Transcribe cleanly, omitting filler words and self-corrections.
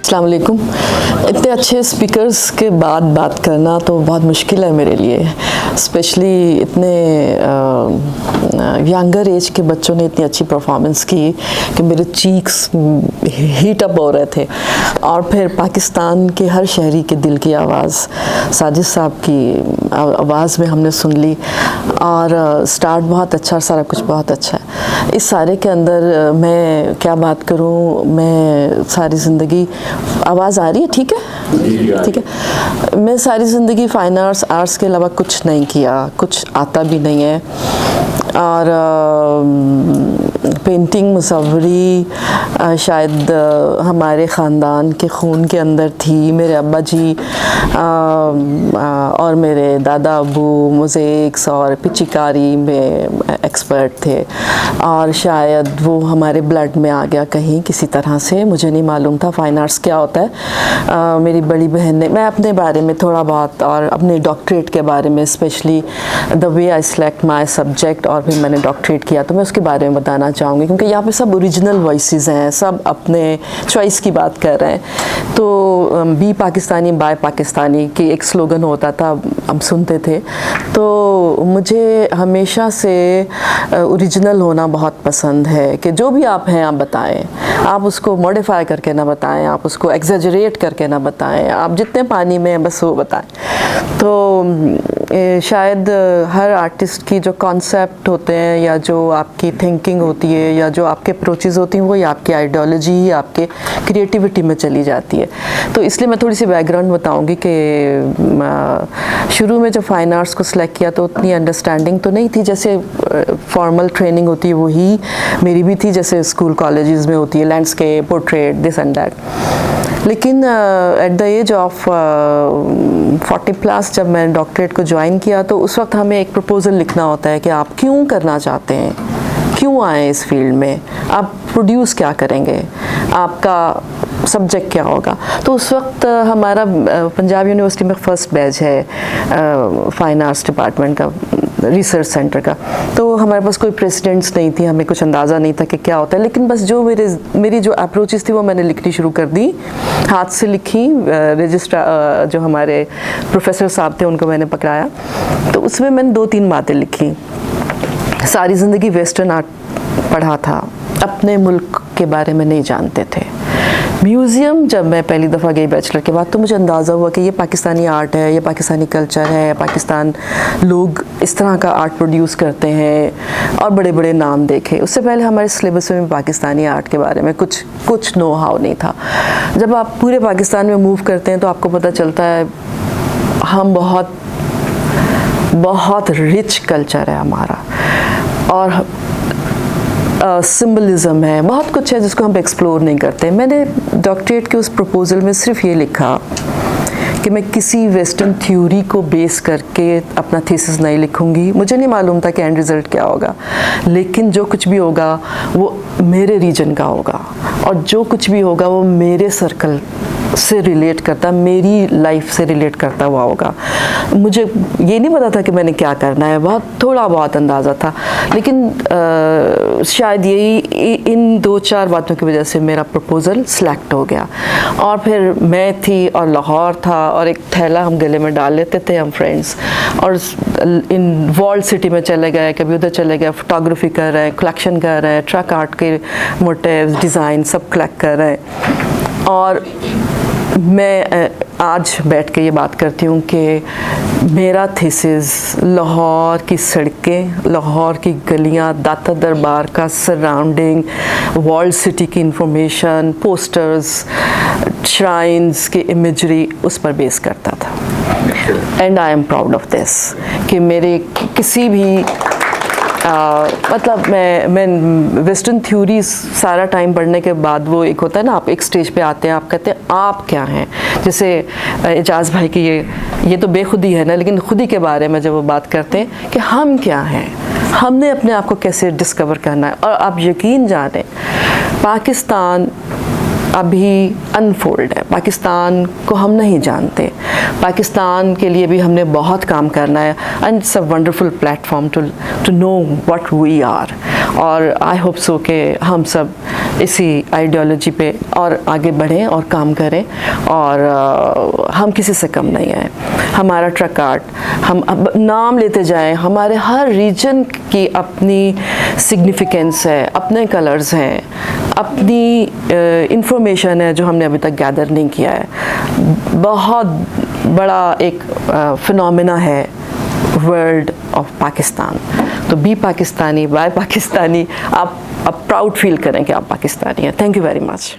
अस्सलाम वालेकुम। इतने अच्छे स्पीकर्स के बाद बात करना तो बहुत मुश्किल है मेरे लिए, स्पेशली इतने यंगर एज के बच्चों ने इतनी अच्छी परफॉर्मेंस की कि मेरे चीक्स हीट अप हो रहे थे। और फिर पाकिस्तान के हर शहरी के दिल की आवाज़ साजिद साहब की आवाज़ में हमने सुन ली, और स्टार्ट बहुत अच्छा, सारा कुछ बहुत अच्छा है। इस सारे के अंदर मैं क्या बात करूं, मैं सारी ज़िंदगी, आवाज़ आ रही है? ठीक है, ठीक है। मैं सारी ज़िंदगी फ़ाइन आर्ट्स के अलावा कुछ नहीं किया, कुछ आता भी नहीं है। और पेंटिंग, मुसव्वरी शायद हमारे ख़ानदान के खून के अंदर थी। मेरे अब्बा जी और मेरे दादा अबू मोज़ेक्स और पिचकारी में एक्सपर्ट थे, और शायद वो हमारे ब्लड में आ गया कहीं किसी तरह से। मुझे नहीं मालूम था फ़ाइन आर्ट्स क्या होता है। मेरी बड़ी बहन ने, मैं अपने बारे में थोड़ा बहुत और अपने डॉक्टरेट के बारे में, specially the way I select my subject, और फिर मैंने डॉक्टरेट किया तो मैं उसके बारे में बताना चाहूँगी, क्योंकि यहाँ पे सब ओरिजिनल वॉइसेस हैं, सब अपने चॉइस की बात कर रहे हैं। तो बी पाकिस्तानी बाय पाकिस्तानी की एक स्लोगन होता था, हम सुनते थे। तो मुझे हमेशा से ओरिजिनल होना बहुत पसंद है कि जो भी आप हैं आप बताएं, आप उसको मॉडिफाई करके ना बताएं, आप उसको एग्जेजरेट करके ना बताएं, आप जितने पानी में हैं बस वो बताएं। तो शायद हर आर्टिस्ट की जो कॉन्सेप्ट होते हैं, या जो आपकी थिंकिंग होती है, या जो आपके अप्रोचेस होती हैं, वही आपकी आइडियोलॉजी ही आपके क्रिएटिविटी में चली जाती है। तो इसलिए मैं थोड़ी सी बैकग्राउंड बताऊंगी कि शुरू में जब फ़ाइन आर्ट्स को सिलेक्ट किया तो उतनी अंडरस्टैंडिंग तो नहीं थी। जैसे फॉर्मल ट्रेनिंग होती है वही मेरी भी थी, जैसे स्कूल कॉलेजेस में होती है, landscape, portrait, this and that. लेकिन एट द एज ऑफ 40+ जब मैंने डॉक्टरेट को ज्वाइन किया, तो उस वक्त हमें एक प्रपोज़ल लिखना होता है कि आप क्यों करना चाहते हैं, क्यों आए इस फील्ड में, आप प्रोड्यूस क्या करेंगे, आपका सब्जेक्ट क्या होगा। तो उस वक्त हमारा पंजाब यूनिवर्सिटी में फर्स्ट बैच है फ़ाइन आर्ट्स डिपार्टमेंट का, रिसर्च सेंटर का। तो हमारे पास कोई प्रेसिडेंट्स नहीं थी, हमें कुछ अंदाज़ा नहीं था कि क्या होता है। लेकिन बस जो मेरी जो अप्रोचेस थी वो मैंने लिखनी शुरू कर दी, हाथ से लिखी। रजिस्ट्रार जो हमारे प्रोफेसर साहब थे उनको मैंने पकड़ाया, तो उसमें मैंने 2-3 बातें लिखी। सारी ज़िंदगी वेस्टर्न आर्ट पढ़ा था, अपने मुल्क के बारे में नहीं जानते थे। म्यूज़ियम जब मैं पहली दफ़ा गई बैचलर के बाद, तो मुझे अंदाज़ा हुआ कि ये पाकिस्तानी आर्ट है, ये पाकिस्तानी कल्चर है, पाकिस्तान लोग इस तरह का आर्ट प्रोड्यूस करते हैं, और बड़े बड़े नाम देखे। उससे पहले हमारे सिलेबस में पाकिस्तानी आर्ट के बारे में कुछ नो हाउ नहीं था। जब आप पूरे पाकिस्तान में मूव करते हैं तो आपको पता चलता है हम बहुत रिच कल्चर है हमारा, और सिंबलिज़म है, बहुत कुछ है जिसको हम एक्सप्लोर नहीं करते। मैंने डॉक्टरेट के उस प्रपोज़ल में सिर्फ ये लिखा कि मैं किसी वेस्टर्न थ्योरी को बेस करके अपना थीसिस नहीं लिखूंगी। मुझे नहीं मालूम था कि एंड रिज़ल्ट क्या होगा, लेकिन जो कुछ भी होगा वो मेरे रीजन का होगा, और जो कुछ भी होगा वो मेरे सर्कल से रिलेट करता, मेरी लाइफ से रिलेट करता हुआ होगा। मुझे ये नहीं पता था कि मैंने क्या करना है, थोड़ा बहुत अंदाज़ा था। लेकिन शायद यही इन 2-4 बातों की वजह से मेरा प्रपोज़ल सिलेक्ट हो गया। और फिर मैं थी और लाहौर था, और एक थैला हम गले में डाल लेते थे हम फ्रेंड्स, और इन वर्ल्ड सिटी में चले गए, कभी उधर चले गए, फोटोग्राफी कर रहे हैं, कलेक्शन कर रहे हैं, ट्रक आर्ट के मोटिव्स, डिज़ाइन सब कलेक्ट कर रहे हैं। और मैं आज बैठ के ये बात करती हूँ कि मेरा थीसिस लाहौर की सड़कें, लाहौर की गलियाँ, दाता दरबार का सराउंडिंग, वर्ल्ड सिटी की इंफॉर्मेशन, पोस्टर्स, श्राइन्स की इमेजरी, उस पर बेस करता था। And I am proud of this कि मेरे किसी भी मतलब मैं वेस्टर्न थ्योरी सारा टाइम पढ़ने के बाद, वो एक होता है ना, आप एक स्टेज पे आते हैं, आप कहते हैं आप क्या हैं। जैसे एजाज भाई की ये तो बेखुदी है ना, लेकिन खुदी के बारे में जब वो बात करते हैं कि हम क्या हैं, हमने अपने आप को कैसे डिस्कवर करना है। और आप यकीन जानें, पाकिस्तान अभी अनफोल्ड है, पाकिस्तान को हम नहीं जानते, पाकिस्तान के लिए भी हमने बहुत काम करना है। And it's a wonderful platform to know what we are. और आई होप सो कि हम सब इसी आइडियोलॉजी पे और आगे बढ़ें और काम करें, और हम किसी से कम नहीं हैं। हमारा ट्रक आर्ट, हम अब नाम लेते जाएं, हमारे हर रीजन की अपनी सिग्निफिकेंस है, अपने कलर्स हैं, अपनी इंफॉर्मेशन है जो हमने अभी तक गैदर नहीं किया है। बहुत बड़ा एक फिनोमेना है वर्ल्ड ऑफ पाकिस्तान। तो बी पाकिस्तानी, बाय पाकिस्तानी, आप प्राउड फील करें कि आप पाकिस्तानी हैं। Thank you very much.